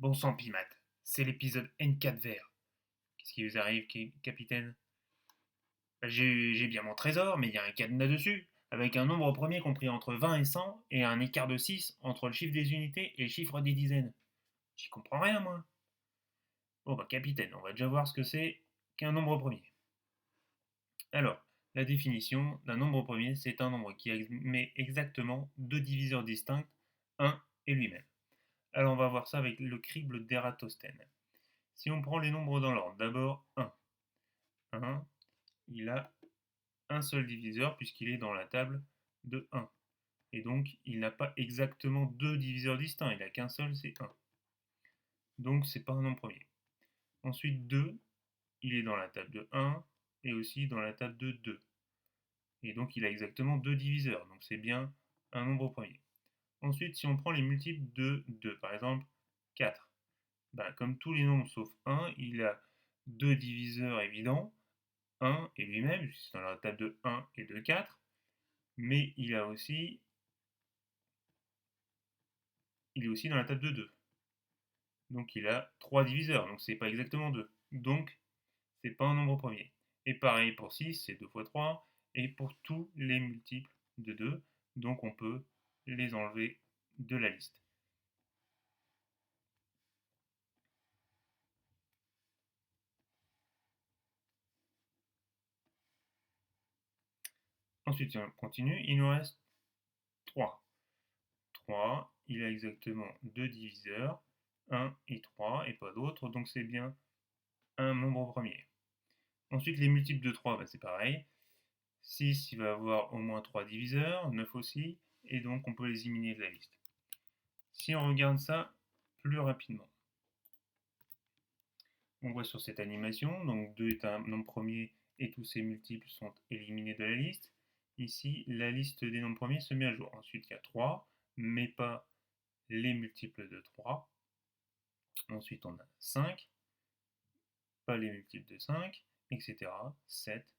Bon sang, Pimat, c'est l'épisode N4 vert. Qu'est-ce qui vous arrive, capitaine? J'ai bien mon trésor, mais il y a un cadenas dessus, avec un nombre premier compris entre 20 et 100, et un écart de 6 entre le chiffre des unités et le chiffre des dizaines. J'y comprends rien, moi. Bon, bah, capitaine, on va déjà voir ce que c'est qu'un nombre premier. Alors, la définition d'un nombre premier, c'est un nombre qui met exactement deux diviseurs distincts, 1 et lui-même. Alors, on va voir ça avec le crible d'Ératosthène. Si on prend les nombres dans l'ordre, d'abord 1. 1, il a un seul diviseur puisqu'il est dans la table de 1. Et donc, il n'a pas exactement deux diviseurs distincts, il n'a qu'un seul, c'est 1. Donc, c'est pas un nombre premier. Ensuite, 2, il est dans la table de 1 et aussi dans la table de 2. Et donc, il a exactement deux diviseurs, donc c'est bien un nombre premier. Ensuite, si on prend les multiples de 2, par exemple 4, ben, comme tous les nombres sauf 1, il a deux diviseurs évidents, 1 et lui-même, c'est dans la table de 1 et de 4, mais il est aussi dans la table de 2. Donc il a 3 diviseurs, donc c'est pas exactement 2. Donc c'est pas un nombre premier. Et pareil pour 6, c'est 2 fois 3, et pour tous les multiples de 2, donc on peut les enlever de la liste. Ensuite, si on continue, il nous reste 3. 3, il a exactement deux diviseurs, 1 et 3, et pas d'autres, donc c'est bien un nombre premier. Ensuite, les multiples de 3, bah, c'est pareil. 6, il va avoir au moins 3 diviseurs, 9 aussi, et donc on peut les éliminer de la liste. Si on regarde ça plus rapidement, on voit sur cette animation, donc 2 est un nombre premier et tous ses multiples sont éliminés de la liste. Ici, la liste des nombres premiers se met à jour. Ensuite, il y a 3, mais pas les multiples de 3. Ensuite, on a 5, pas les multiples de 5, etc. 7,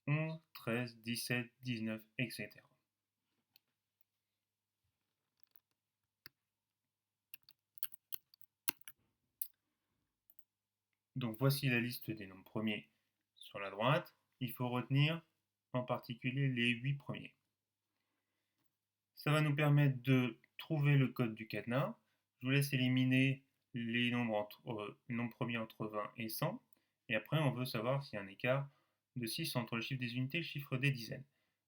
11, 13, 17, 19, etc. Donc voici la liste des nombres premiers sur la droite. Il faut retenir en particulier les 8 premiers. Ça va nous permettre de trouver le code du cadenas. Je vous laisse éliminer les nombres premiers entre 20 et 100. Et après, on veut savoir s'il y a un écart de 6 entre le chiffre des unités et le chiffre des dizaines.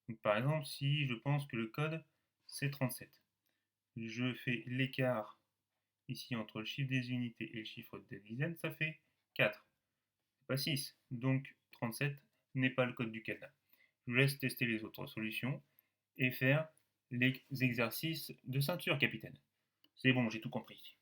Donc, par exemple, si je pense que le code, c'est 37. Je fais l'écart ici entre le chiffre des unités et le chiffre des dizaines, ça fait 4. C'est pas 6. Donc 37 n'est pas le code du cadenas. Je vous laisse tester les autres solutions et faire les exercices de ceinture, capitaine. C'est bon, j'ai tout compris.